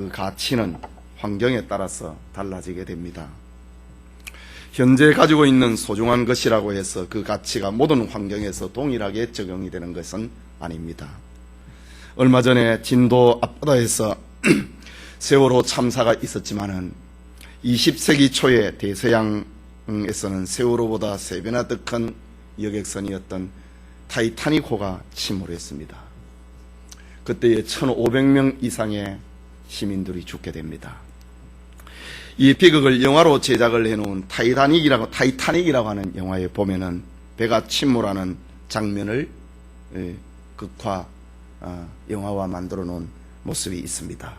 그 가치는 환경에 따라서 달라지게 됩니다. 현재 가지고 있는 소중한 것이라고 해서 그 가치가 모든 환경에서 동일하게 적용이 되는 것은 아닙니다. 얼마 전에 진도 앞바다에서 세월호 참사가 있었지만은 20세기 초에 대서양에서는 세월호보다 3배나 더 큰 여객선이었던 타이타닉호가 침몰했습니다. 그때에 1,500명 이상의 시민들이 죽게 됩니다. 이 비극을 영화로 제작을 해놓은 타이타닉이라고 하는 영화에 보면은 배가 침몰하는 장면을 극화 영화화 만들어 놓은 모습이 있습니다.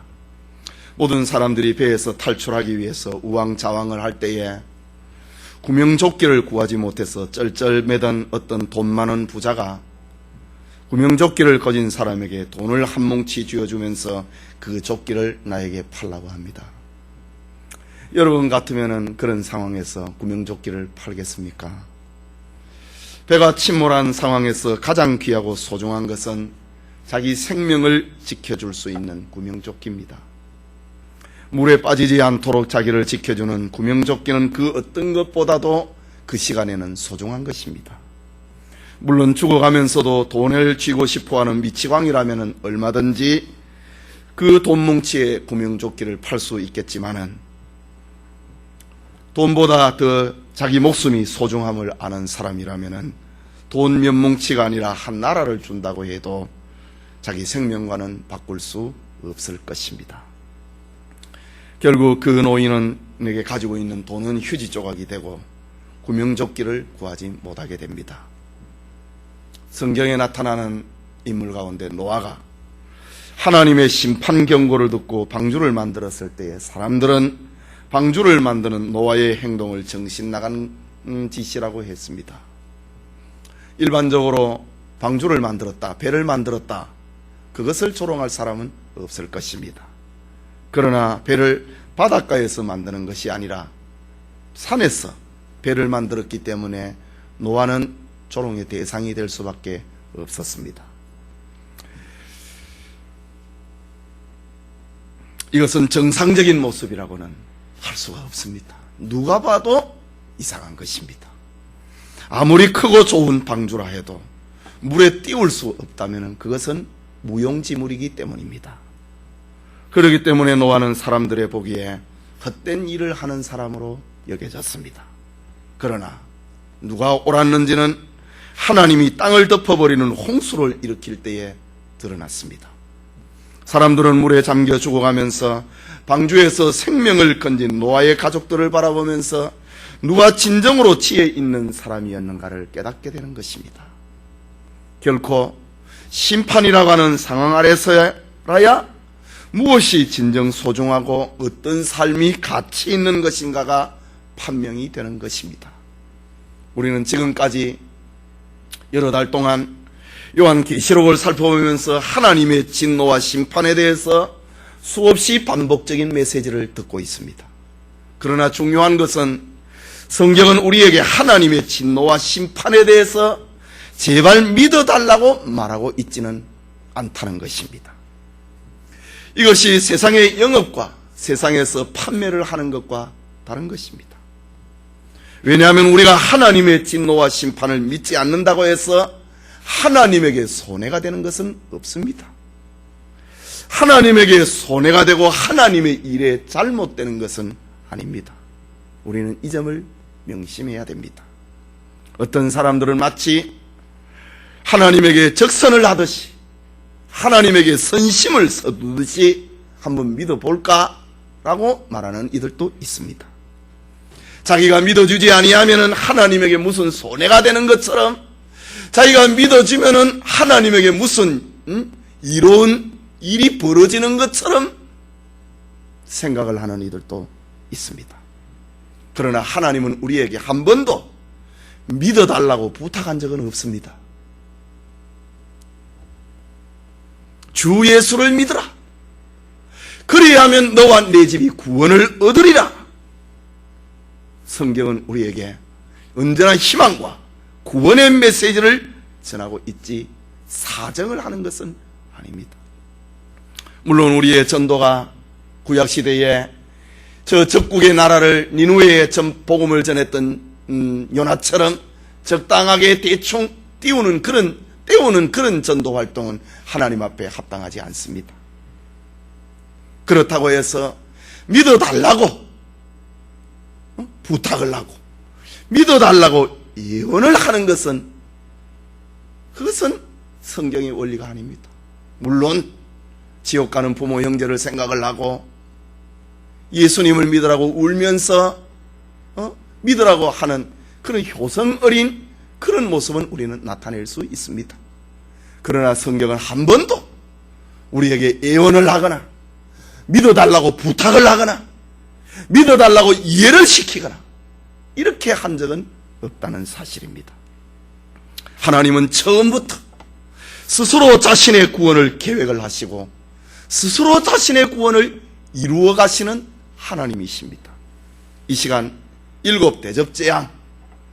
모든 사람들이 배에서 탈출하기 위해서 우왕좌왕을 할 때에 구명조끼를 구하지 못해서 쩔쩔매던 어떤 돈 많은 부자가 구명조끼를 가진 사람에게 돈을 한 뭉치 쥐어주면서 그 조끼를 나에게 팔라고 합니다. 여러분 같으면은 그런 상황에서 구명조끼를 팔겠습니까? 배가 침몰한 상황에서 가장 귀하고 소중한 것은 자기 생명을 지켜줄 수 있는 구명조끼입니다. 물에 빠지지 않도록 자기를 지켜주는 구명조끼는 그 어떤 것보다도 그 시간에는 소중한 것입니다. 물론 죽어가면서도 돈을 쥐고 싶어하는 미치광이라면 얼마든지 그 돈뭉치에 구명조끼를 팔 수 있겠지만은 돈보다 더 자기 목숨이 소중함을 아는 사람이라면은 돈 몇 뭉치가 아니라 한 나라를 준다고 해도 자기 생명과는 바꿀 수 없을 것입니다. 결국 그 노인은 내게 가지고 있는 돈은 휴지 조각이 되고 구명조끼를 구하지 못하게 됩니다. 성경에 나타나는 인물 가운데 노아가 하나님의 심판 경고를 듣고 방주를 만들었을 때에 사람들은 방주를 만드는 노아의 행동을 정신 나간 짓이라고 했습니다. 일반적으로 방주를 만들었다, 배를 만들었다, 그것을 조롱할 사람은 없을 것입니다. 그러나 배를 바닷가에서 만드는 것이 아니라 산에서 배를 만들었기 때문에 노아는 조롱의 대상이 될 수밖에 없었습니다. 이것은 정상적인 모습이라고는 할 수가 없습니다. 누가 봐도 이상한 것입니다. 아무리 크고 좋은 방주라 해도 물에 띄울 수 없다면 그것은 무용지물이기 때문입니다. 그렇기 때문에 노아는 사람들의 보기에 헛된 일을 하는 사람으로 여겨졌습니다. 그러나 누가 옳았는지는 하나님이 땅을 덮어버리는 홍수를 일으킬 때에 드러났습니다. 사람들은 물에 잠겨 죽어가면서 방주에서 생명을 건진 노아의 가족들을 바라보면서 누가 진정으로 지혜 있는 사람이었는가를 깨닫게 되는 것입니다. 결코 심판이라고 하는 상황 아래서야 무엇이 진정 소중하고 어떤 삶이 가치 있는 것인가가 판명이 되는 것입니다. 우리는 지금까지 여러 달 동안 요한계시록을 살펴보면서 하나님의 진노와 심판에 대해서 수없이 반복적인 메시지를 듣고 있습니다. 그러나 중요한 것은 성경은 우리에게 하나님의 진노와 심판에 대해서 제발 믿어달라고 말하고 있지는 않다는 것입니다. 이것이 세상의 영업과 세상에서 판매를 하는 것과 다른 것입니다. 왜냐하면 우리가 하나님의 진노와 심판을 믿지 않는다고 해서 하나님에게 손해가 되는 것은 없습니다. 하나님에게 손해가 되고 하나님의 일에 잘못되는 것은 아닙니다. 우리는 이 점을 명심해야 됩니다. 어떤 사람들은 마치 하나님에게 적선을 하듯이 하나님에게 선심을 써두듯이 한번 믿어볼까라고 말하는 이들도 있습니다. 자기가 믿어주지 아니하면 하나님에게 무슨 손해가 되는 것처럼, 자기가 믿어주면 하나님에게 무슨 이로운 일이 벌어지는 것처럼 생각을 하는 이들도 있습니다. 그러나 하나님은 우리에게 한 번도 믿어달라고 부탁한 적은 없습니다. 주 예수를 믿으라. 그리하면 너와 내 집이 구원을 얻으리라. 성경은 우리에게 언제나 희망과 구원의 메시지를 전하고 있지 사정을 하는 것은 아닙니다. 물론 우리의 전도가 구약시대에 저 적국의 나라를 니누에에 복음을 전했던 요나처럼 적당하게 대충 때우는 그런 전도 활동은 하나님 앞에 합당하지 않습니다. 그렇다고 해서 믿어달라고 부탁을 하고 믿어달라고 예언을 하는 것은 그것은 성경의 원리가 아닙니다. 물론 지옥 가는 부모 형제를 생각을 하고 예수님을 믿으라고 울면서 믿으라고 하는 그런 효성 어린 그런 모습은 우리는 나타낼 수 있습니다. 그러나 성경은 한 번도 우리에게 예언을 하거나 믿어달라고 부탁을 하거나 믿어달라고 이해를 시키거나 이렇게 한 적은 없다는 사실입니다. 하나님은 처음부터 스스로 자신의 구원을 계획을 하시고 스스로 자신의 구원을 이루어 가시는 하나님이십니다. 이 시간 7대접재앙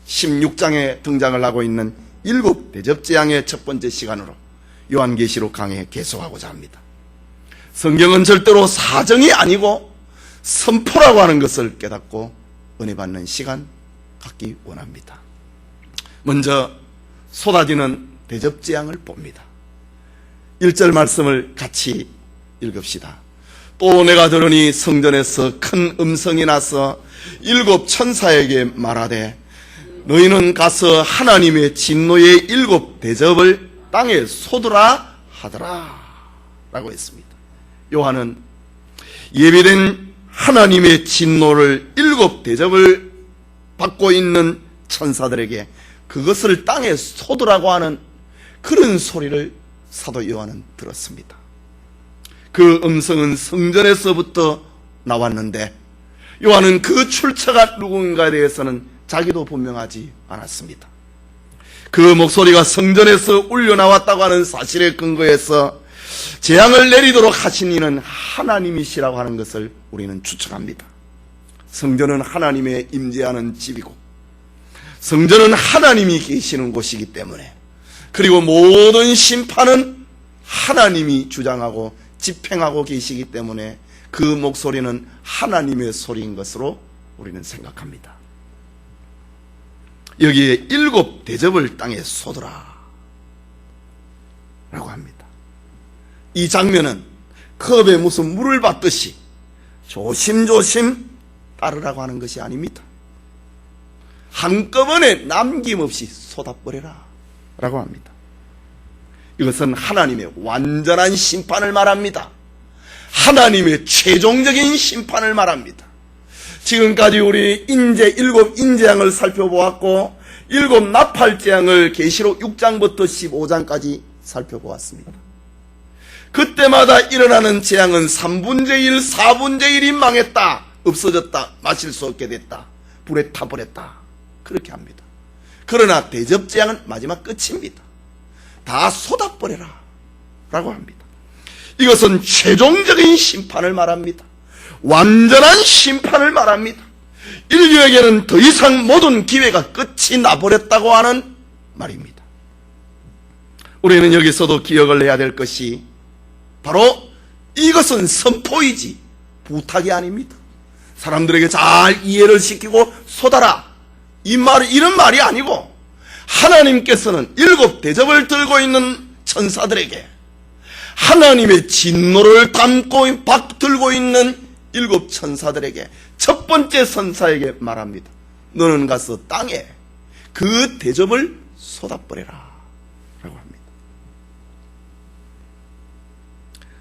16장에 등장을 하고 있는 7대접재앙의 첫 번째 시간으로 요한계시록 강해 계속하고자 합니다. 성경은 절대로 사정이 아니고 선포라고 하는 것을 깨닫고 은혜 받는 시간 갖기 원합니다. 먼저 쏟아지는 대접재앙을 봅니다. 1절 말씀을 같이 읽읍시다. 또 내가 들으니 성전에서 큰 음성이 나서 7 천사에게 말하되 너희는 가서 하나님의 진노의 7 대접을 땅에 쏟으라 하더라 라고 했습니다. 요한은 예비된 하나님의 진노를 7 대접을 받고 있는 천사들에게 그것을 땅에 쏟으라고 하는 그런 소리를 사도 요한은 들었습니다. 그 음성은 성전에서부터 나왔는데 요한은 그 출처가 누군가에 대해서는 자기도 분명하지 않았습니다. 그 목소리가 성전에서 울려나왔다고 하는 사실에 근거해서 재앙을 내리도록 하신 이는 하나님이시라고 하는 것을 우리는 추측합니다. 성전은 하나님의 임재하는 집이고 성전은 하나님이 계시는 곳이기 때문에 그리고 모든 심판은 하나님이 주장하고 집행하고 계시기 때문에 그 목소리는 하나님의 소리인 것으로 우리는 생각합니다. 여기에 7 대접을 땅에 쏟으라 라고 합니다. 이 장면은 컵에 무슨 물을 받듯이 조심조심 따르라고 하는 것이 아닙니다. 한꺼번에 남김없이 쏟아버려라 라고 합니다. 이것은 하나님의 완전한 심판을 말합니다. 하나님의 최종적인 심판을 말합니다. 지금까지 우리 7 인재양을 살펴보았고 7 나팔재앙을 계시록 6장부터 15장까지 살펴보았습니다. 그때마다 일어나는 재앙은 3분의 1, 4분의 1이 망했다, 없어졌다, 마실 수 없게 됐다, 불에 타버렸다, 그렇게 합니다. 그러나 대접재앙은 마지막 끝입니다. 다 쏟아버려라 라고 합니다. 이것은 최종적인 심판을 말합니다. 완전한 심판을 말합니다. 인류에게는 더 이상 모든 기회가 끝이 나버렸다고 하는 말입니다. 우리는 여기서도 기억을 해야 될 것이 바로 이것은 선포이지 부탁이 아닙니다. 사람들에게 잘 이해를 시키고 쏟아라 이런 말이 아니고 하나님께서는 7 대접을 들고 있는 천사들에게 하나님의 진노를 들고 있는 7 천사들에게 첫 번째 천사에게 말합니다. 너는 가서 땅에 그 대접을 쏟아버려라 라고 합니다.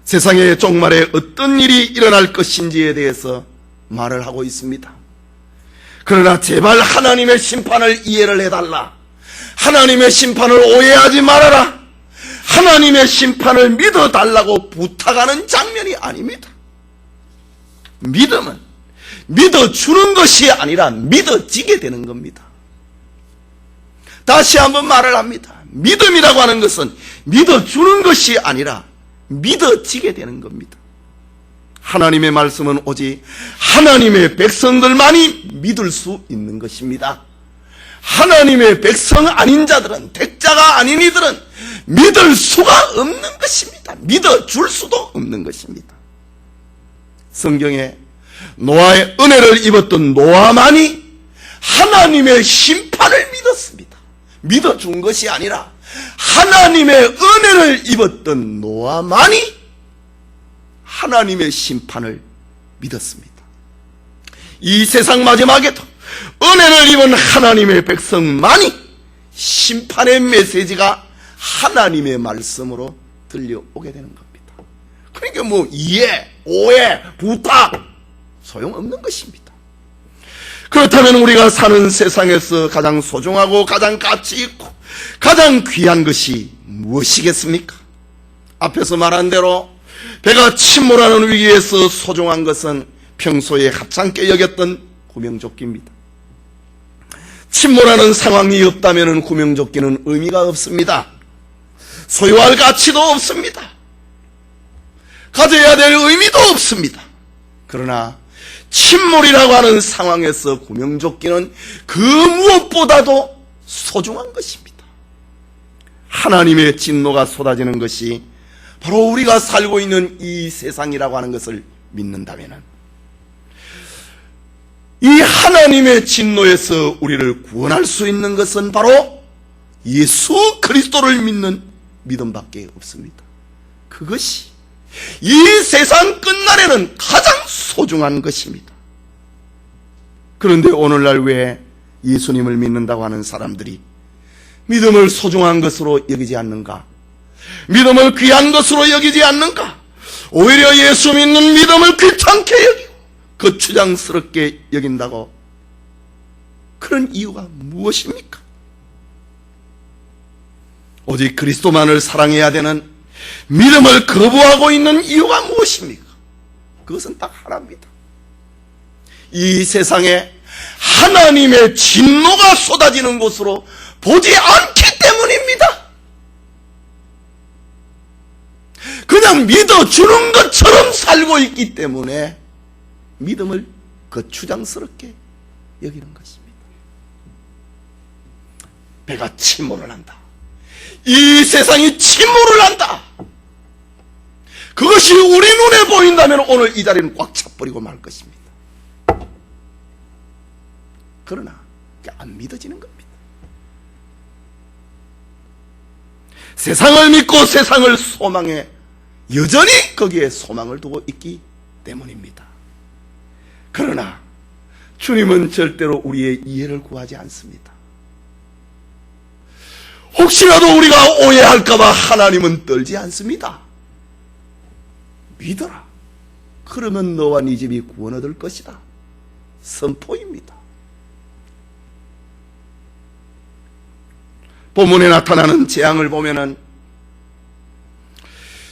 세상의 종말에 어떤 일이 일어날 것인지에 대해서 말을 하고 있습니다. 그러나 제발 하나님의 심판을 이해를 해달라. 하나님의 심판을 오해하지 말아라. 하나님의 심판을 믿어달라고 부탁하는 장면이 아닙니다. 믿음은 믿어주는 것이 아니라 믿어지게 되는 겁니다. 다시 한번 말을 합니다. 믿음이라고 하는 것은 믿어주는 것이 아니라 믿어지게 되는 겁니다. 하나님의 말씀은 오직 하나님의 백성들만이 믿을 수 있는 것입니다. 하나님의 백성 아닌 자들은, 택자가 아닌 이들은 믿을 수가 없는 것입니다. 믿어줄 수도 없는 것입니다. 성경에 노아의 은혜를 입었던 노아만이 하나님의 심판을 믿었습니다. 믿어준 것이 아니라 하나님의 은혜를 입었던 노아만이 하나님의 심판을 믿었습니다. 이 세상 마지막에도 은혜를 입은 하나님의 백성만이 심판의 메시지가 하나님의 말씀으로 들려오게 되는 겁니다. 그러니까 뭐 이해, 오해, 부탁 소용없는 것입니다. 그렇다면 우리가 사는 세상에서 가장 소중하고 가장 가치 있고 가장 귀한 것이 무엇이겠습니까? 앞에서 말한 대로 배가 침몰하는 위기에서 소중한 것은 평소에 하찮게 여겼던 구명조끼입니다. 침몰하는 상황이 없다면 구명조끼는 의미가 없습니다. 소유할 가치도 없습니다. 가져야 될 의미도 없습니다. 그러나 침몰이라고 하는 상황에서 구명조끼는 그 무엇보다도 소중한 것입니다. 하나님의 진노가 쏟아지는 것이 바로 우리가 살고 있는 이 세상이라고 하는 것을 믿는다면 이 하나님의 진노에서 우리를 구원할 수 있는 것은 바로 예수 그리스도를 믿는 믿음밖에 없습니다. 그것이 이 세상 끝날에는 가장 소중한 것입니다. 그런데 오늘날 왜 예수님을 믿는다고 하는 사람들이 믿음을 소중한 것으로 여기지 않는가? 믿음을 귀한 것으로 여기지 않는가? 오히려 예수 믿는 믿음을 귀찮게 여기고 거추장스럽게 여긴다고? 그런 이유가 무엇입니까? 오직 그리스도만을 사랑해야 되는 믿음을 거부하고 있는 이유가 무엇입니까? 그것은 딱 하나입니다. 이 세상에 하나님의 진노가 쏟아지는 곳으로 보지 않기 때문입니다. 그냥 믿어주는 것처럼 살고 있기 때문에 믿음을 거추장스럽게 여기는 것입니다. 배가 침몰을 한다. 이 세상이 침몰을 한다. 그것이 우리 눈에 보인다면 오늘 이 자리는 꽉 차버리고 말 것입니다. 그러나 안 믿어지는 겁니다. 세상을 믿고 세상을 소망해 여전히 거기에 소망을 두고 있기 때문입니다. 그러나 주님은 절대로 우리의 이해를 구하지 않습니다. 혹시라도 우리가 오해할까봐 하나님은 떨지 않습니다. 믿어라. 그러면 너와 네 집이 구원 얻을 것이다. 선포입니다. 본문에 나타나는 재앙을 보면은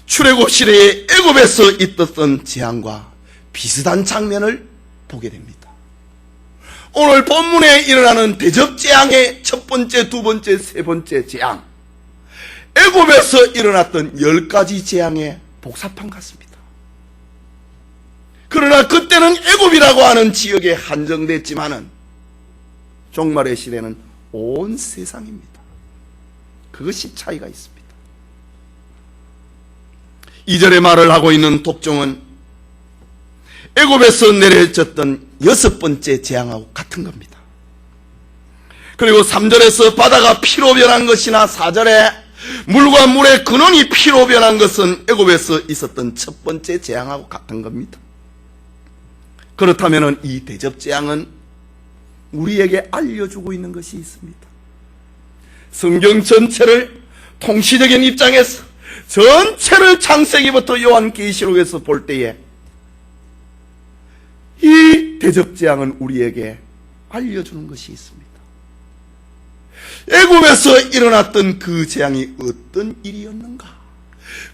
출애굽 시대에 애굽에서 있었던 재앙과 비슷한 장면을 보게 됩니다. 오늘 본문에 일어나는 대접재앙의 첫 번째, 두 번째, 세 번째 재앙, 애굽에서 일어났던 10가지 재앙의 복사판 같습니다. 그러나 그때는 애굽이라고 하는 지역에 한정됐지만은 종말의 시대는 온 세상입니다. 그것이 차이가 있습니다. 2절의 말을 하고 있는 독종은 애굽에서 내려졌던 6번째 재앙하고 같은 겁니다. 그리고 3절에서 바다가 피로 변한 것이나 4절에 물과 물의 근원이 피로 변한 것은 애굽에서 있었던 첫 번째 재앙하고 같은 겁니다. 그렇다면 이 대접재앙은 우리에게 알려주고 있는 것이 있습니다. 성경 전체를 통시적인 입장에서 전체를 창세기부터 요한계시록에서 볼 때에 이 대접재앙은 우리에게 알려주는 것이 있습니다. 애굽에서 일어났던 그 재앙이 어떤 일이었는가,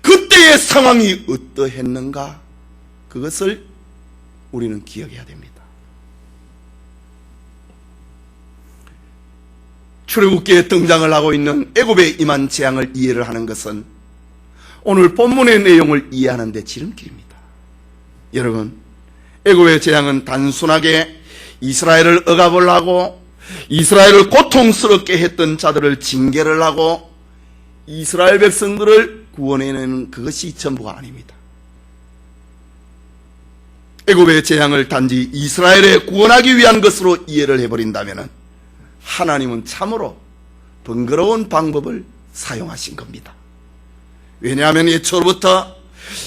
그때의 상황이 어떠했는가, 그것을 우리는 기억해야 됩니다. 출애굽기에 등장을 하고 있는 애굽에 임한 재앙을 이해를 하는 것은 오늘 본문의 내용을 이해하는 데 지름길입니다. 여러분, 애굽의 재앙은 단순하게 이스라엘을 억압을 하고 이스라엘을 고통스럽게 했던 자들을 징계를 하고 이스라엘 백성들을 구원해내는 그것이 전부가 아닙니다. 애굽의 재앙을 단지 이스라엘을 구원하기 위한 것으로 이해를 해버린다면 하나님은 참으로 번거로운 방법을 사용하신 겁니다. 왜냐하면 예초부터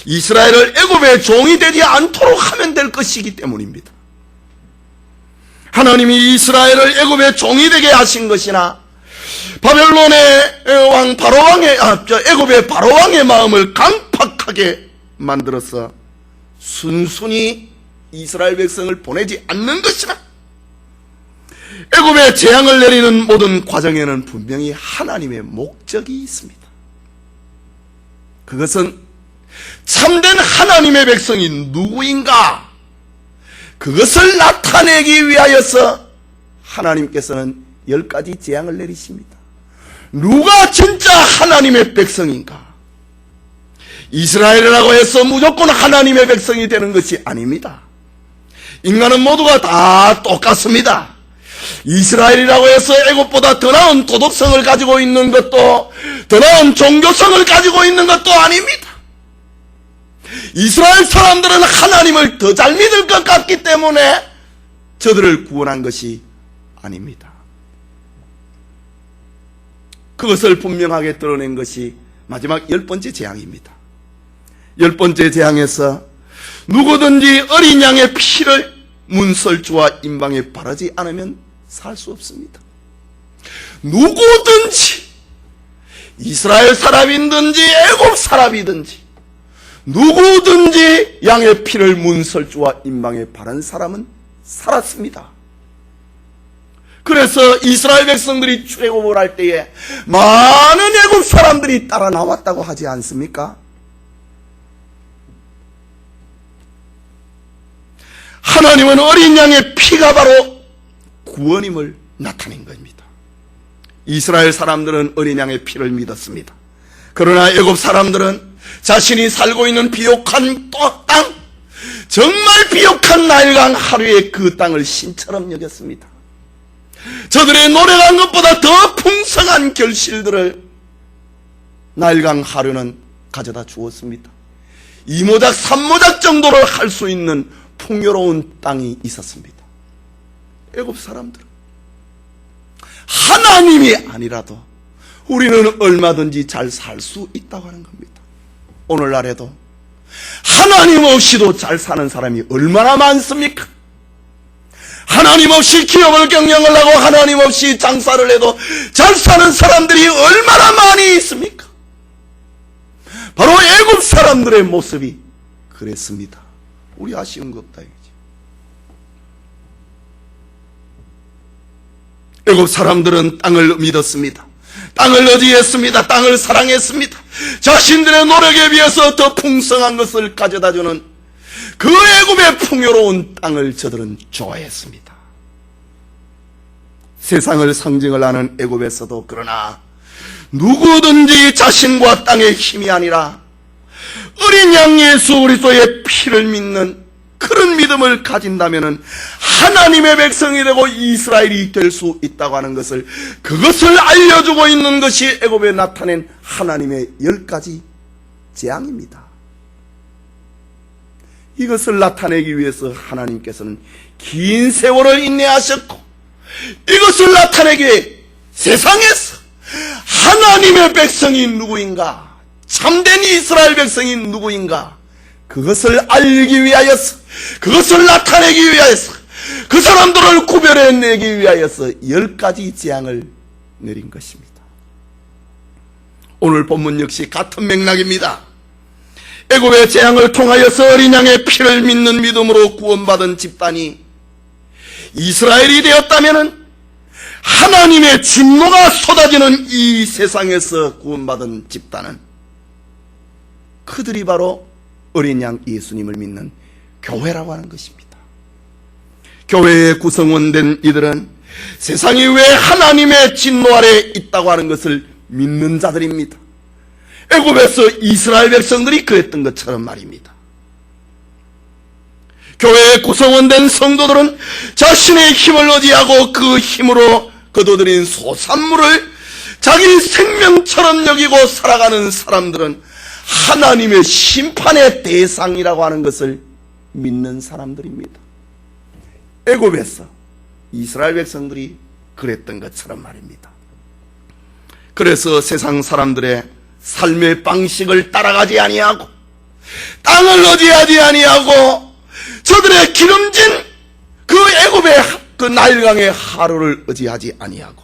이스라엘을 애굽의 종이 되지 않도록 하면 될 것이기 때문입니다. 하나님이 이스라엘을 애굽의 종이 되게 하신 것이나 바벨론의 왕 바로왕의 애굽의 바로왕의 마음을 강팍하게 만들어서 순순히 이스라엘 백성을 보내지 않는 것이나 애굽에 재앙을 내리는 모든 과정에는 분명히 하나님의 목적이 있습니다. 그것은 참된 하나님의 백성이 누구인가, 그것을 나타내기 위하여서 하나님께서는 10가지 재앙을 내리십니다. 누가 진짜 하나님의 백성인가? 이스라엘이라고 해서 무조건 하나님의 백성이 되는 것이 아닙니다. 인간은 모두가 다 똑같습니다. 이스라엘이라고 해서 애굽보다 더 나은 도덕성을 가지고 있는 것도, 더 나은 종교성을 가지고 있는 것도 아닙니다. 이스라엘 사람들은 하나님을 더 잘 믿을 것 같기 때문에 저들을 구원한 것이 아닙니다. 그것을 분명하게 드러낸 것이 마지막 10번째 재앙입니다. 10번째 재앙에서 누구든지 어린 양의 피를 문설주와 임방에 바르지 않으면 살 수 없습니다. 누구든지, 이스라엘 사람이든지 애굽 사람이든지 누구든지 양의 피를 문설주와 임방에 바른 사람은 살았습니다. 그래서 이스라엘 백성들이 출애굽을 할 때에 많은 애굽 사람들이 따라 나왔다고 하지 않습니까? 하나님은 어린 양의 피가 바로 구원임을 나타낸 겁니다. 이스라엘 사람들은 어린 양의 피를 믿었습니다. 그러나 애굽 사람들은 자신이 살고 있는 비옥한 땅, 정말 비옥한 나일강 하류의 그 땅을 신처럼 여겼습니다. 저들의 노력한 것보다 더 풍성한 결실들을 나일강 하류는 가져다 주었습니다. 2모작 3모작 정도를 할 수 있는 풍요로운 땅이 있었습니다. 애굽 사람들은 하나님이 아니라도 우리는 얼마든지 잘 살 수 있다고 하는 겁니다. 오늘날에도 하나님 없이도 잘 사는 사람이 얼마나 많습니까? 하나님 없이 기업을 경영을 하고 하나님 없이 장사를 해도 잘 사는 사람들이 얼마나 많이 있습니까? 바로 애굽 사람들의 모습이 그랬습니다. 우리 아쉬운 거 없다 이거지. 애굽 사람들은 땅을 믿었습니다. 땅을 의지했습니다. 땅을 사랑했습니다. 자신들의 노력에 비해서 더 풍성한 것을 가져다주는 그 애굽의 풍요로운 땅을 저들은 좋아했습니다. 세상을 상징을 하는 애굽에서도 그러나 누구든지 자신과 땅의 힘이 아니라 어린 양 예수 그리스도의 피를 믿는 그런 믿음을 가진다면 하나님의 백성이 되고 이스라엘이 될 수 있다고 하는 것을, 그것을 알려주고 있는 것이 애굽에 나타낸 하나님의 10가지 재앙입니다. 이것을 나타내기 위해서 하나님께서는 긴 세월을 인내하셨고, 이것을 나타내기 위해 세상에서 하나님의 백성이 누구인가, 참된 이스라엘 백성이 누구인가, 그것을 알기 위하여서, 그것을 나타내기 위하여서, 그 사람들을 구별해내기 위하여서 10가지 재앙을 내린 것입니다. 오늘 본문 역시 같은 맥락입니다. 애굽의 재앙을 통하여서 어린 양의 피를 믿는 믿음으로 구원받은 집단이 이스라엘이 되었다면 하나님의 진노가 쏟아지는 이 세상에서 구원받은 집단은 그들이 바로 어린 양 예수님을 믿는 교회라고 하는 것입니다. 교회의 구성원된 이들은 세상이 왜 하나님의 진노 아래 있다고 하는 것을 믿는 자들입니다. 애굽에서 이스라엘 백성들이 그랬던 것처럼 말입니다. 교회의 구성원된 성도들은 자신의 힘을 의지하고 그 힘으로 거둬들인 소산물을 자기 생명처럼 여기고 살아가는 사람들은 하나님의 심판의 대상이라고 하는 것을 믿는 사람들입니다. 애굽에서 이스라엘 백성들이 그랬던 것처럼 말입니다. 그래서 세상 사람들의 삶의 방식을 따라가지 아니하고 땅을 의지하지 아니하고 저들의 기름진 그 애굽의 그 나일강의 하루를 의지하지 아니하고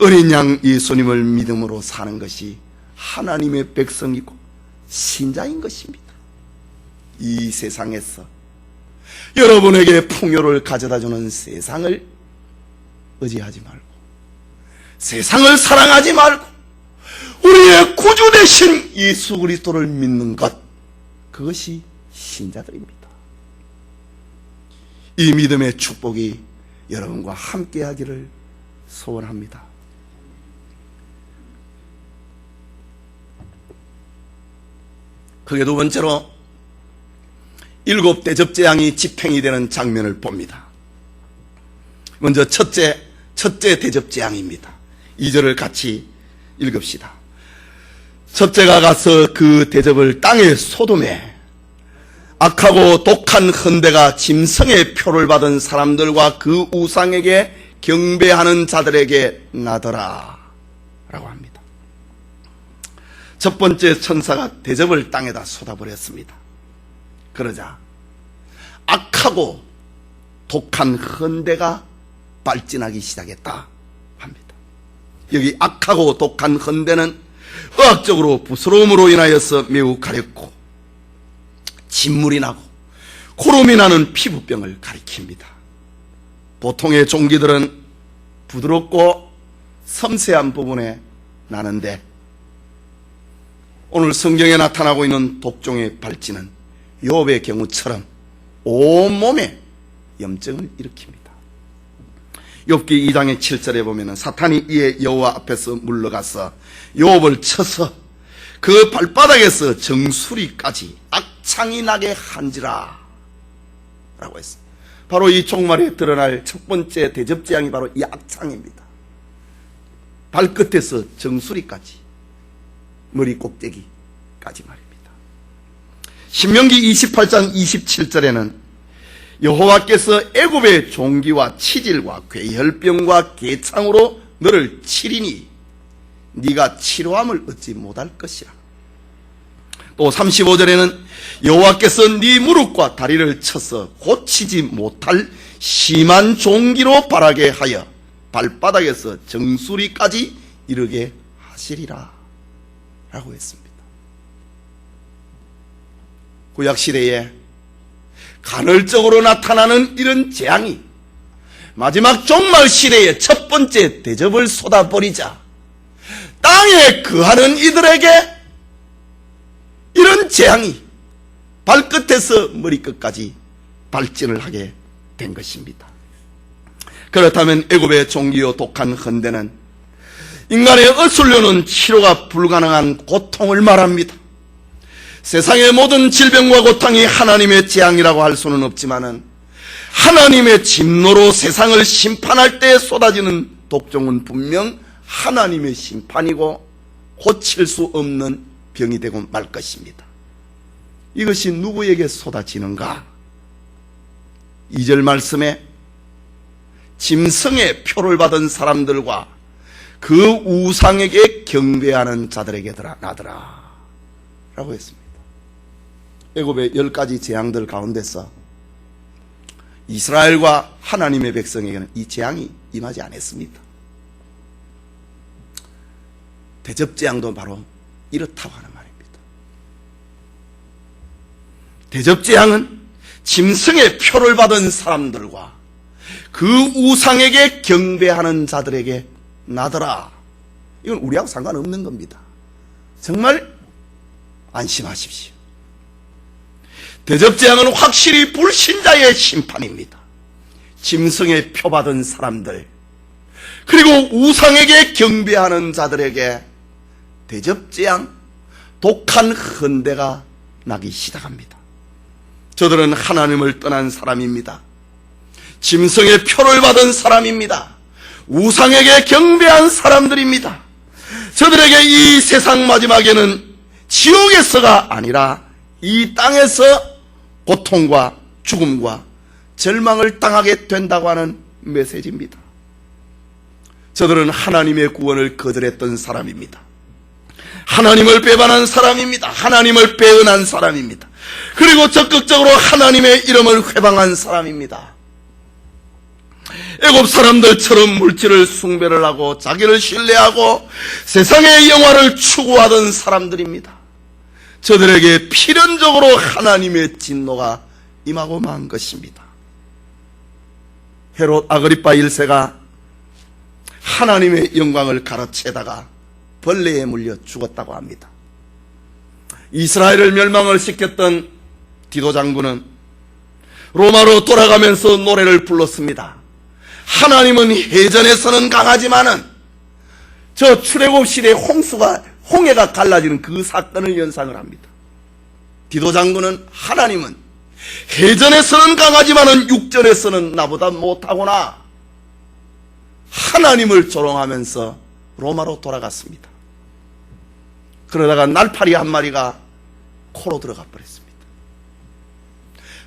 어린 양 예수님을 믿음으로 사는 것이 하나님의 백성이고 신자인 것입니다. 이 세상에서 여러분에게 풍요를 가져다주는 세상을 의지하지 말고 세상을 사랑하지 말고 우리의 구주 되신 예수 그리스도를 믿는 것, 그것이 신자들입니다. 이 믿음의 축복이 여러분과 함께하기를 소원합니다. 그게 두 번째로 7 대접재앙이 집행이 되는 장면을 봅니다. 먼저 첫째 대접재앙입니다. 2절을 같이 읽읍시다. 첫째가 가서 그 대접을 땅에 소돔에 악하고 독한 헌대가 짐승의 표를 받은 사람들과 그 우상에게 경배하는 자들에게 나더라 라고 합니다. 첫 번째 천사가 대접을 땅에다 쏟아버렸습니다. 그러자 악하고 독한 헌대가 발진하기 시작했다 합니다. 여기 악하고 독한 헌대는 의학적으로 부스러움으로 인하여서 매우 가렵고 진물이 나고 고름이 나는 피부병을 가리킵니다. 보통의 종기들은 부드럽고 섬세한 부분에 나는데 오늘 성경에 나타나고 있는 독종의 발진은 욥의 경우처럼 온몸에 염증을 일으킵니다. 욥기 2장의 7절에 보면 사탄이 이에 여호와 앞에서 물러가서 욥을 쳐서 그 발바닥에서 정수리까지 악창이 나게 한지라 라고 했습니다. 바로 이 종말에 드러날 첫 번째 대접재앙이 바로 이 악창입니다. 발끝에서 정수리까지, 머리 꼭대기까지 말입니다. 신명기 28장 27절에는 여호와께서 애굽의 종기와 치질과 괴혈병과 개창으로 너를 치리니 네가 치료함을 얻지 못할 것이라. 또 35절에는 여호와께서 네 무릎과 다리를 쳐서 고치지 못할 심한 종기로 바라게 하여 발바닥에서 정수리까지 이르게 하시리라 라고 했습니다. 구약시대에 간헐적으로 나타나는 이런 재앙이 마지막 종말 시대의 첫 번째 대접을 쏟아버리자 땅에 거하는 이들에게 이런 재앙이 발끝에서 머리끝까지 발진을 하게 된 것입니다. 그렇다면 애굽의 종기요 독한 헌대는 인간의 어슬려는 치료가 불가능한 고통을 말합니다. 세상의 모든 질병과 고통이 하나님의 재앙이라고 할 수는 없지만은 하나님의 진노로 세상을 심판할 때 쏟아지는 독종은 분명 하나님의 심판이고 고칠 수 없는 병이 되고 말 것입니다. 이것이 누구에게 쏟아지는가? 2절 말씀에 짐승의 표를 받은 사람들과 그 우상에게 경배하는 자들에게 나더라 라고 했습니다. 애굽의 10가지 재앙들 가운데서 이스라엘과 하나님의 백성에게는 이 재앙이 임하지 않았습니다. 대접재앙도 바로 이렇다고 하는 말입니다. 대접재앙은 짐승의 표를 받은 사람들과 그 우상에게 경배하는 자들에게 나더라. 이건 우리하고 상관없는 겁니다. 정말 안심하십시오. 대접재앙은 확실히 불신자의 심판입니다. 짐승의 표 받은 사람들 그리고 우상에게 경배하는 자들에게 대접재앙, 독한 헌대가 나기 시작합니다. 저들은 하나님을 떠난 사람입니다. 짐승의 표를 받은 사람입니다. 우상에게 경배한 사람들입니다. 저들에게 이 세상 마지막에는 지옥에서가 아니라 이 땅에서 고통과 죽음과 절망을 당하게 된다고 하는 메시지입니다. 저들은 하나님의 구원을 거절했던 사람입니다. 하나님을 배반한 사람입니다. 하나님을 배은한 사람입니다. 그리고 적극적으로 하나님의 이름을 회방한 사람입니다. 애굽 사람들처럼 물질을 숭배를 하고 자기를 신뢰하고 세상의 영화를 추구하던 사람들입니다. 저들에게 필연적으로 하나님의 진노가 임하고 만 것입니다. 헤롯 아그리파 1세가 하나님의 영광을 가로채다가 벌레에 물려 죽었다고 합니다. 이스라엘을 멸망을 시켰던 디도 장군은 로마로 돌아가면서 노래를 불렀습니다. 하나님은 해전에서는 강하지만은 저 출애굽 시대의 홍해가 갈라지는 그 사건을 연상을 합니다. 디도 장군은 하나님은 해전에서는 강하지만은 육전에서는 나보다 못하구나. 하나님을 조롱하면서 로마로 돌아갔습니다. 그러다가 날파리 한 마리가 코로 들어가 버렸습니다.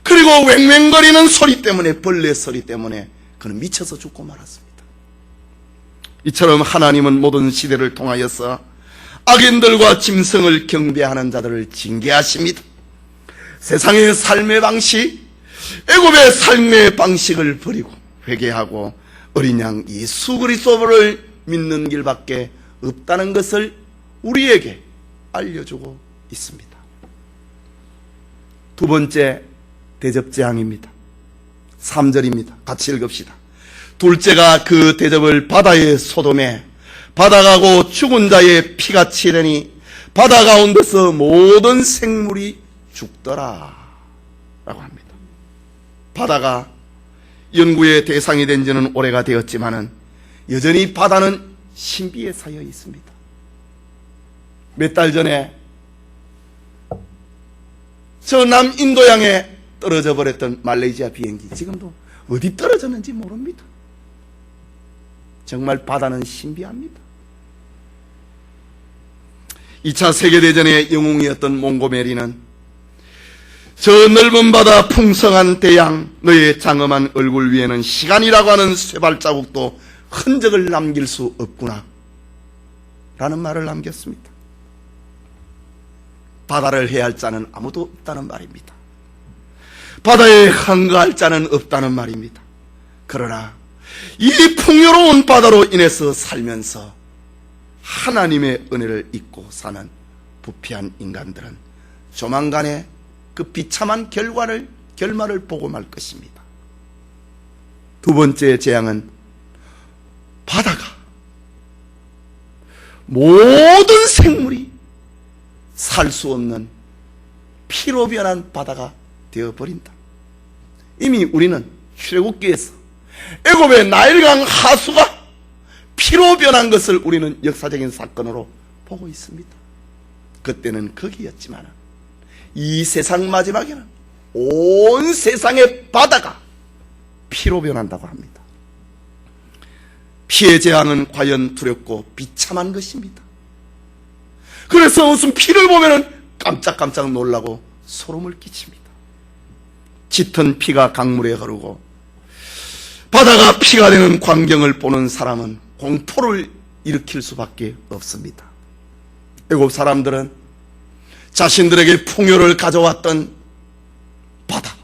그리고 왱왱거리는 소리 때문에, 벌레 소리 때문에 그는 미쳐서 죽고 말았습니다. 이처럼 하나님은 모든 시대를 통하여서 악인들과 짐승을 경배하는 자들을 징계하십니다. 세상의 삶의 방식, 애굽의 삶의 방식을 버리고 회개하고 어린 양 예수 그리스도를 믿는 길밖에 없다는 것을 우리에게 알려주고 있습니다. 두 번째 대접재앙입니다. 3절입니다. 같이 읽읍시다. 둘째가 그 대접을 바다의 소돔에 받아가고 죽은 자의 피가 치려니 바다 가운데서 모든 생물이 죽더라 라고 합니다. 바다가 연구의 대상이 된 지는 오래가 되었지만은 여전히 바다는 신비에 쌓여 있습니다. 몇 달 전에 저 남인도양에 떨어져 버렸던 말레이시아 비행기, 지금도 어디 떨어졌는지 모릅니다. 정말 바다는 신비합니다. 2차 세계대전의 영웅이었던 몽고메리는 저 넓은 바다 풍성한 대양 너의 장엄한 얼굴 위에는 시간이라고 하는 쇠발자국도 흔적을 남길 수 없구나 라는 말을 남겼습니다. 바다를 해할 자는 아무도 없다는 말입니다. 바다에 항거할 자는 없다는 말입니다. 그러나 이 풍요로운 바다로 인해서 살면서 하나님의 은혜를 잊고 사는 부패한 인간들은 조만간에 그 비참한 결말을 보고 말 것입니다. 두 번째 재앙은 바다가 모든 생물이 살 수 없는 피로 변한 바다가 되어버린다. 이미 우리는 출애굽기에서 애굽의 나일강 하수가 피로 변한 것을 우리는 역사적인 사건으로 보고 있습니다. 그때는 거기였지만 이 세상 마지막에는 온 세상의 바다가 피로 변한다고 합니다. 피의 재앙은 과연 두렵고 비참한 것입니다. 그래서 무슨 피를 보면 깜짝깜짝 놀라고 소름을 끼칩니다. 짙은 피가 강물에 흐르고 바다가 피가 되는 광경을 보는 사람은 공포를 일으킬 수밖에 없습니다. 애굽 사람들은 자신들에게 풍요를 가져왔던 바다,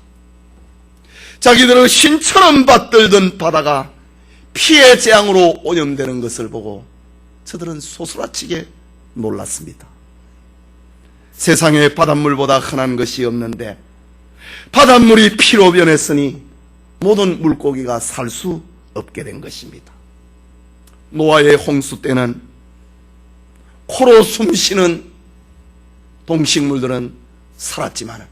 자기들은 신처럼 받들던 바다가 피의 재앙으로 오염되는 것을 보고 저들은 소스라치게 놀랐습니다. 세상에 바닷물보다 흔한 것이 없는데 바닷물이 피로 변했으니 모든 물고기가 살 수 없게 된 것입니다. 노아의 홍수 때는 코로 숨쉬는 동식물들은 살았지만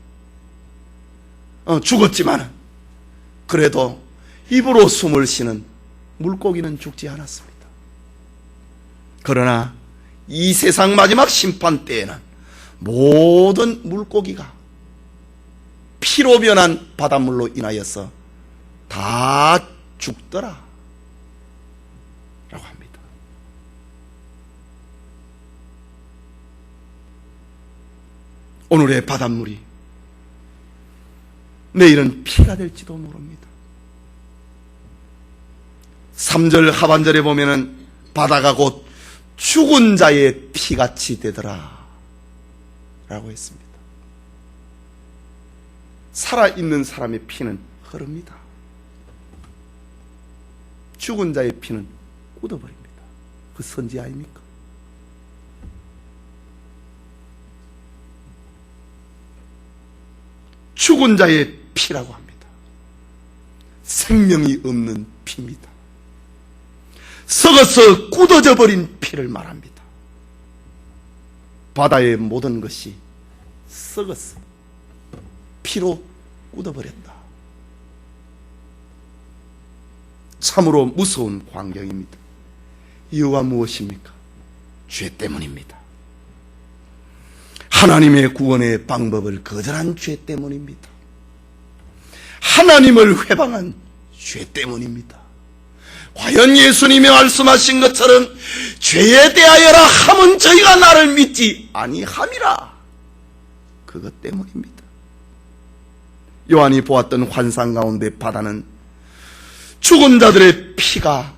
죽었지만 그래도 입으로 숨을 쉬는 물고기는 죽지 않았습니다. 그러나 이 세상 마지막 심판 때에는 모든 물고기가 피로 변한 바닷물로 인하여서 다 죽더라 라고 합니다. 오늘의 바닷물이 내일은 피가 될지도 모릅니다. 3절 하반절에 보면은 바다가 곧 죽은 자의 피같이 되더라 라고 했습니다. 살아있는 사람의 피는 흐릅니다. 죽은 자의 피는 묻어버립니다. 그 선지 아닙니까? 죽은 자의 피라고 합니다. 생명이 없는 피입니다. 썩어서 굳어져 버린 피를 말합니다. 바다의 모든 것이 썩었어 피로 굳어버렸다. 참으로 무서운 광경입니다. 이유가 무엇입니까? 죄 때문입니다. 하나님의 구원의 방법을 거절한 죄 때문입니다. 하나님을 회방한 죄 때문입니다. 과연 예수님이 말씀하신 것처럼 죄에 대하여라 함은 저희가 나를 믿지 아니함이라. 그것 때문입니다. 요한이 보았던 환상 가운데 바다는 죽은 자들의 피가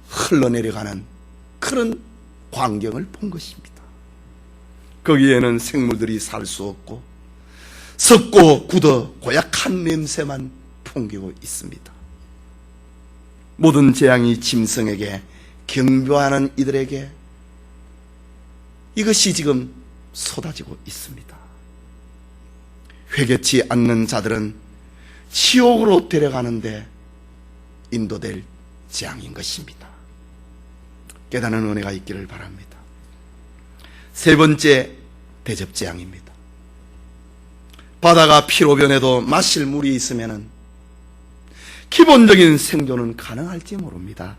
흘러내려가는 그런 광경을 본 것입니다. 거기에는 생물들이 살 수 없고 썩고 굳어 고약한 냄새만 풍기고 있습니다. 모든 재앙이 짐승에게 경배하는 이들에게 이것이 지금 쏟아지고 있습니다. 회개치 않는 자들은 지옥으로 데려가는데 인도될 재앙인 것입니다. 깨닫는 은혜가 있기를 바랍니다. 세 번째 대접 재앙입니다. 바다가 피로 변해도 마실 물이 있으면 기본적인 생존은 가능할지 모릅니다.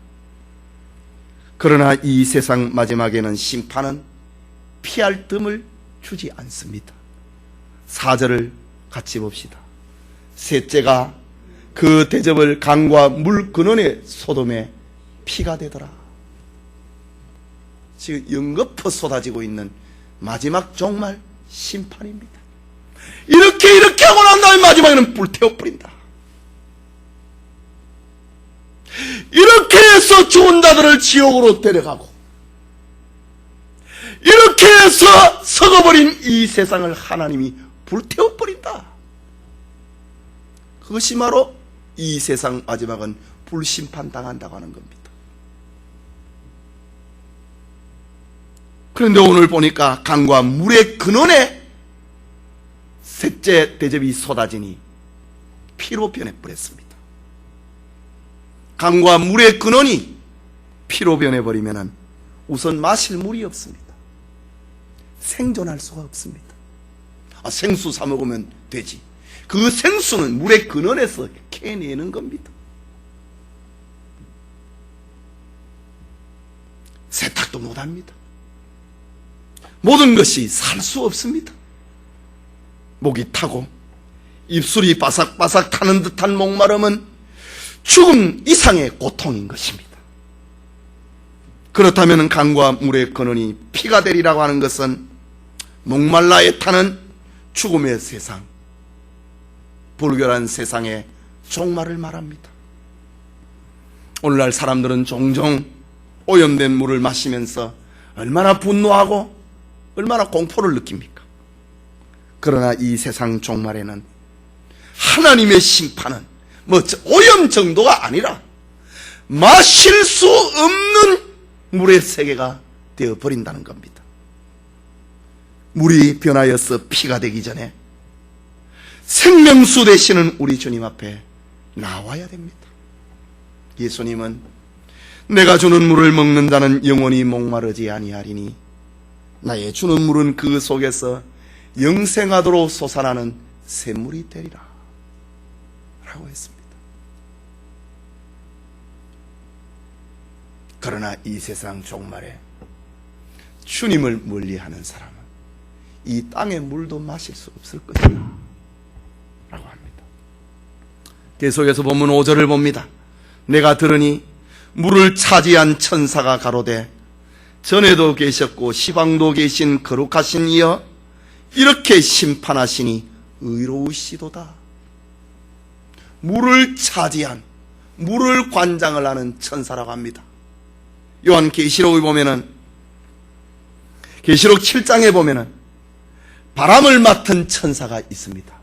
그러나 이 세상 마지막에는 심판은 피할 틈을 주지 않습니다. 4절을 같이 봅시다. 셋째가 그 대접을 강과 물 근원의 소돔에 피가 되더라. 지금 연거푸 쏟아지고 있는 마지막 종말 심판입니다. 이렇게 하고 난 다음에 마지막에는 불태워버린다. 이렇게 해서 죽은 자들을 지옥으로 데려가고 이렇게 해서 썩어버린 이 세상을 하나님이 불태워버린다. 그것이 바로 이 세상 마지막은 불심판당한다고 하는 겁니다. 그런데 오늘 보니까 강과 물의 근원에 셋째 대접이 쏟아지니 피로 변해버렸습니다. 강과 물의 근원이 피로 변해버리면 우선 마실 물이 없습니다. 생존할 수가 없습니다. 생수 사 먹으면 되지. 그 생수는 물의 근원에서 캐내는 겁니다. 세탁도 못합니다. 모든 것이 살 수 없습니다. 목이 타고 입술이 바삭바삭 타는 듯한 목마름은 죽음 이상의 고통인 것입니다. 그렇다면 강과 물의 근원이 피가 되리라고 하는 것은 목말라 애타는 죽음의 세상, 불결한 세상의 종말을 말합니다. 오늘날 사람들은 종종 오염된 물을 마시면서 얼마나 분노하고 얼마나 공포를 느낍니까? 그러나 이 세상 종말에는 하나님의 심판은 오염 정도가 아니라 마실 수 없는 물의 세계가 되어버린다는 겁니다. 물이 변하여서 피가 되기 전에 생명수 되시는 우리 주님 앞에 나와야 됩니다. 예수님은 내가 주는 물을 먹는 자는 영원히 목마르지 아니하리니 나의 주는 물은 그 속에서 영생하도록 솟아나는 샘물이 되리라 라고 했습니다. 그러나 이 세상 종말에 주님을 멀리하는 사람은 이 땅의 물도 마실 수 없을 것이다 라고 합니다. 계속해서 본문 5절을 봅니다. 내가 들으니 물을 차지한 천사가 가로되 전에도 계셨고 시방도 계신 거룩하신 이여 이렇게 심판하시니 의로우시도다. 물을 차지한, 물을 관장을 하는 천사라고 합니다. 요한 계시록에 보면은, 계시록 7장에 보면은 바람을 맡은 천사가 있습니다.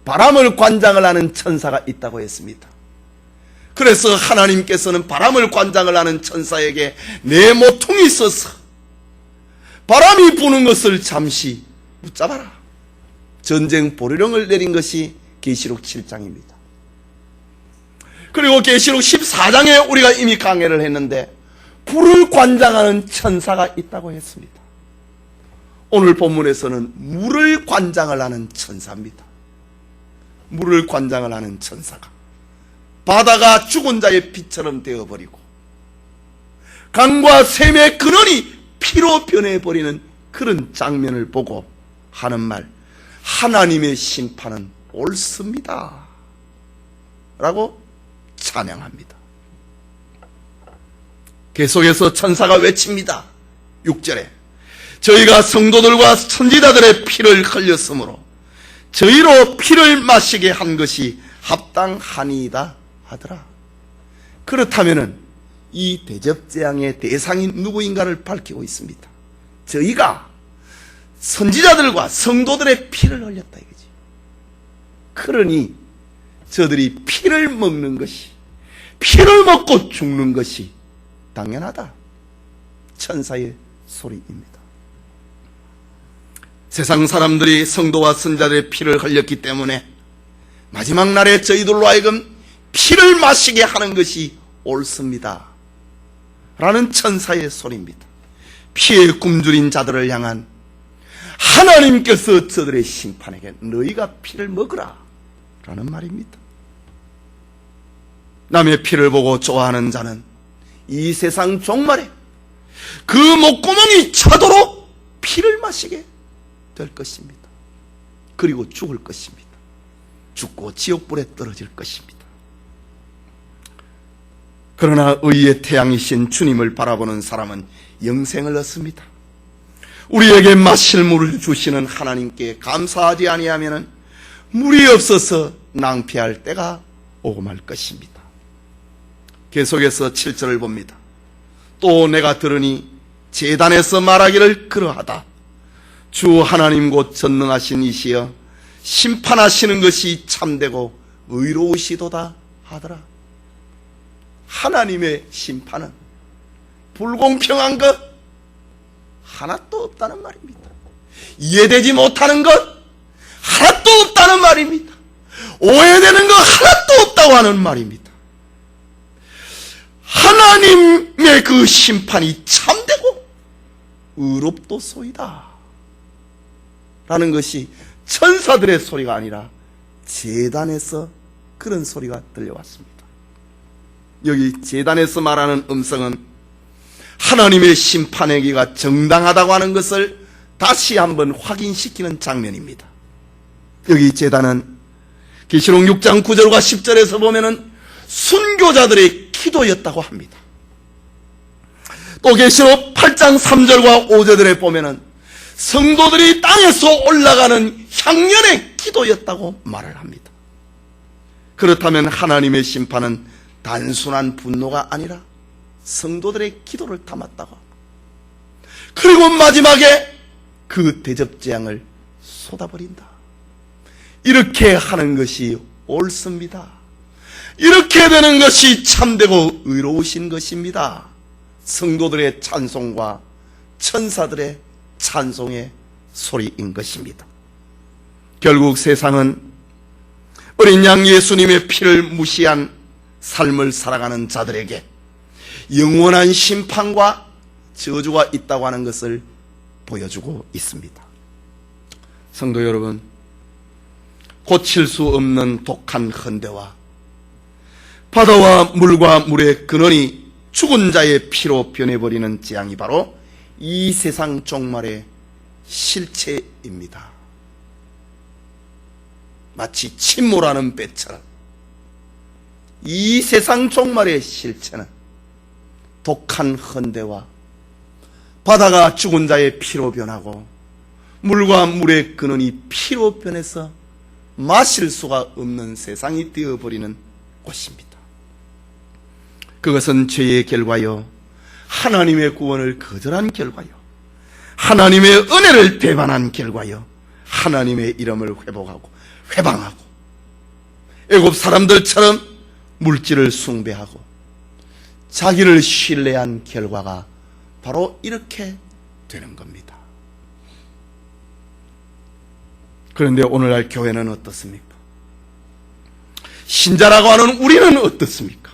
바람을 관장을 하는 천사가 있다고 했습니다. 그래서 하나님께서는 바람을 관장을 하는 천사에게 내 모퉁이 있어서 바람이 부는 것을 잠시 붙잡아라. 전쟁 보류령을 내린 것이 계시록 7장입니다. 그리고 계시록 14장에 우리가 이미 강해를 했는데 불을 관장하는 천사가 있다고 했습니다. 오늘 본문에서는 물을 관장을 하는 천사입니다. 물을 관장을 하는 천사가 바다가 죽은 자의 피처럼 되어버리고 강과 샘의 근원이 피로 변해버리는 그런 장면을 보고 하는 말, 하나님의 심판은 옳습니다 라고 찬양합니다. 계속해서 천사가 외칩니다. 6절에 저희가 성도들과 선지자들의 피를 흘렸으므로 저희로 피를 마시게 한 것이 합당하니이다 하더라. 그렇다면은 이 대접재앙의 대상이 누구인가를 밝히고 있습니다. 저희가 선지자들과 성도들의 피를 흘렸다 이거지. 그러니 저들이 피를 먹는 것이, 피를 먹고 죽는 것이 당연하다. 천사의 소리입니다. 세상 사람들이 성도와 선자들의 피를 흘렸기 때문에 마지막 날에 저희들로 하여금 피를 마시게 하는 것이 옳습니다 라는 천사의 소리입니다. 피에 굶주린 자들을 향한 하나님께서 저들의 심판에게 너희가 피를 먹으라 라는 말입니다. 남의 피를 보고 좋아하는 자는 이 세상 종말에 그 목구멍이 차도록 피를 마시게 될 것입니다. 그리고 죽을 것입니다. 죽고 지옥불에 떨어질 것입니다. 그러나 의의 태양이신 주님을 바라보는 사람은 영생을 얻습니다. 우리에게 마실 물을 주시는 하나님께 감사하지 아니하면 물이 없어서 낭피할 때가 오고 말 것입니다. 계속해서 7절을 봅니다. 또 내가 들으니 제단에서 말하기를 그러하다. 주 하나님 곧 전능하신 이시여 심판하시는 것이 참되고 의로우시도다 하더라. 하나님의 심판은 불공평한 것 하나도 없다는 말입니다. 이해되지 못하는 것 하나도 없다는 말입니다. 오해되는 것 하나도 없다고 하는 말입니다. 하나님의 그 심판이 참되고 의롭도소이다 라는 것이 천사들의 소리가 아니라 제단에서 그런 소리가 들려왔습니다. 여기 제단에서 말하는 음성은 하나님의 심판하기가 정당하다고 하는 것을 다시 한번 확인시키는 장면입니다. 여기 제단은 계시록 6장 9절과 10절에서 보면은 순교자들의 기도였다고 합니다. 또 계시록 8장 3절과 5절에 보면은 성도들이 땅에서 올라가는 향연의 기도였다고 말을 합니다. 그렇다면 하나님의 심판은 단순한 분노가 아니라 성도들의 기도를 담았다고 합니다. 그리고 마지막에 그 대접재앙을 쏟아버린다. 이렇게 하는 것이 옳습니다. 이렇게 되는 것이 참되고 의로우신 것입니다. 성도들의 찬송과 천사들의 찬송의 소리인 것입니다. 결국 세상은 어린 양 예수님의 피를 무시한 삶을 살아가는 자들에게 영원한 심판과 저주가 있다고 하는 것을 보여주고 있습니다. 성도 여러분, 고칠 수 없는 독한 헌대와 바다와 물과 물의 근원이 죽은 자의 피로 변해버리는 재앙이 바로 이 세상 종말의 실체입니다. 마치 침몰하는 배처럼 이 세상 종말의 실체는 독한 헌대와 바다가 죽은 자의 피로 변하고 물과 물의 근원이 피로 변해서 마실 수가 없는 세상이 되어버리는 곳입니다. 그것은 죄의 결과요, 하나님의 구원을 거절한 결과요, 하나님의 은혜를 배반한 결과요, 하나님의 이름을 회복하고 회방하고 애굽 사람들처럼 물질을 숭배하고 자기를 신뢰한 결과가 바로 이렇게 되는 겁니다. 그런데 오늘날 교회는 어떻습니까? 신자라고 하는 우리는 어떻습니까?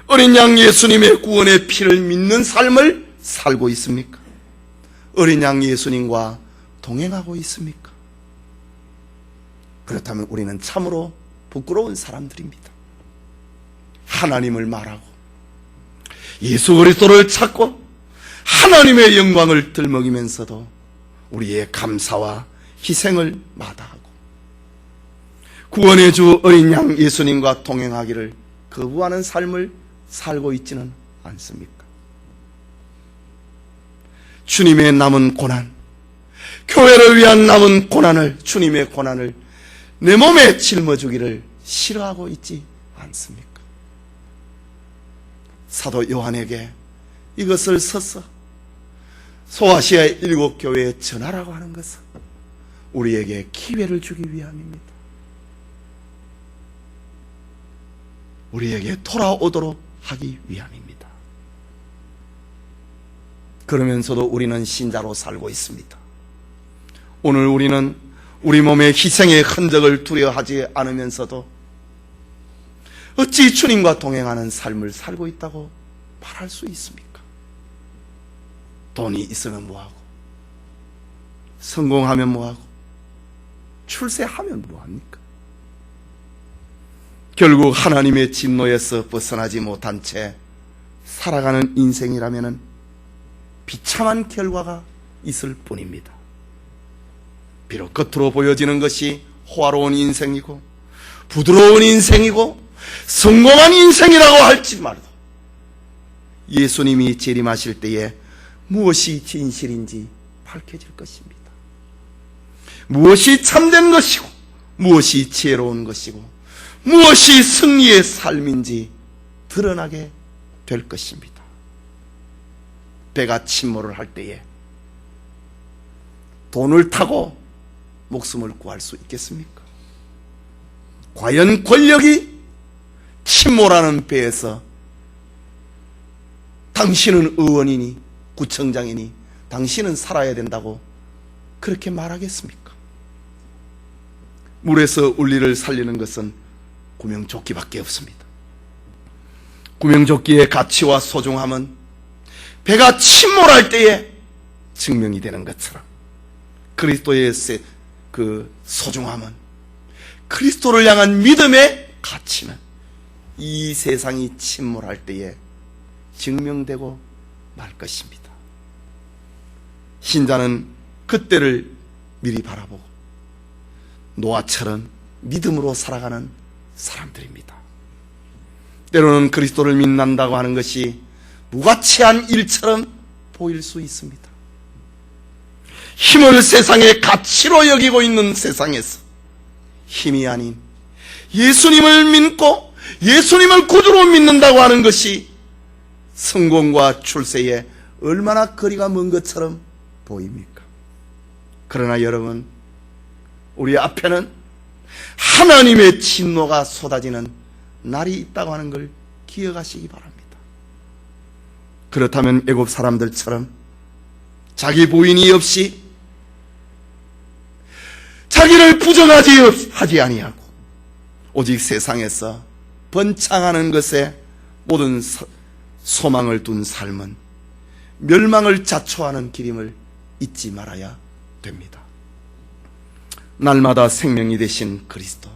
어린 양 예수님의 구원의 피를 믿는 삶을 살고 있습니까? 어린 양 예수님과 동행하고 있습니까? 그렇다면 우리는 참으로 부끄러운 사람들입니다. 하나님을 말하고 예수 그리스도를 찾고 하나님의 영광을 들먹이면서도 우리의 감사와 희생을 마다하고 구원의 주 어린 양 예수님과 동행하기를 거부하는 삶을 살고 있지는 않습니까? 주님의 남은 고난, 교회를 위한 남은 고난을, 주님의 고난을 내 몸에 짊어지기를 싫어하고 있지 않습니까? 사도 요한에게 이것을 써서 소아시아 7교회에 전하라고 하는 것은 우리에게 기회를 주기 위함입니다. 우리에게 돌아오도록 하기 위함입니다. 그러면서도 우리는 신자로 살고 있습니다. 오늘 우리는 우리 몸의 희생의 흔적을 두려워하지 않으면서도 어찌 주님과 동행하는 삶을 살고 있다고 말할 수 있습니까? 돈이 있으면 뭐하고, 성공하면 뭐하고, 출세하면 뭐합니까? 결국 하나님의 진노에서 벗어나지 못한 채 살아가는 인생이라면 비참한 결과가 있을 뿐입니다. 비록 겉으로 보여지는 것이 호화로운 인생이고 부드러운 인생이고 성공한 인생이라고 할지라도 예수님이 재림하실 때에 무엇이 진실인지 밝혀질 것입니다. 무엇이 참된 것이고 무엇이 지혜로운 것이고 무엇이 승리의 삶인지 드러나게 될 것입니다. 배가 침몰을 할 때에 돈을 타고 목숨을 구할 수 있겠습니까? 과연 권력이 침몰하는 배에서 당신은 의원이니 구청장이니 당신은 살아야 된다고 그렇게 말하겠습니까? 물에서 울리를 살리는 것은 구명조끼밖에 없습니다. 구명조끼의 가치와 소중함은 배가 침몰할 때에 증명이 되는 것처럼 그리스도의 그 소중함은, 그리스도를 향한 믿음의 가치는 이 세상이 침몰할 때에 증명되고 말 것입니다. 신자는 그때를 미리 바라보고 노아처럼 믿음으로 살아가는 사람들입니다. 때로는 그리스도를 믿는다고 하는 것이 무가치한 일처럼 보일 수 있습니다. 힘을 세상의 가치로 여기고 있는 세상에서 힘이 아닌 예수님을 믿고 예수님을 구주로 믿는다고 하는 것이 성공과 출세에 얼마나 거리가 먼 것처럼 보입니까? 그러나 여러분, 우리 앞에는 하나님의 진노가 쏟아지는 날이 있다고 하는 걸 기억하시기 바랍니다. 그렇다면 애굽 사람들처럼 자기 부인이 없이 자기를 부정하지 아니하고 오직 세상에서 번창하는 것에 모든 소망을 둔 삶은 멸망을 자초하는 길임을 잊지 말아야 됩니다. 날마다 생명이 되신 그리스도,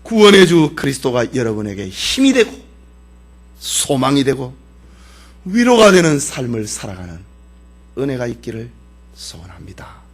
구원의 주 그리스도가 여러분에게 힘이 되고 소망이 되고 위로가 되는 삶을 살아가는 은혜가 있기를 소원합니다.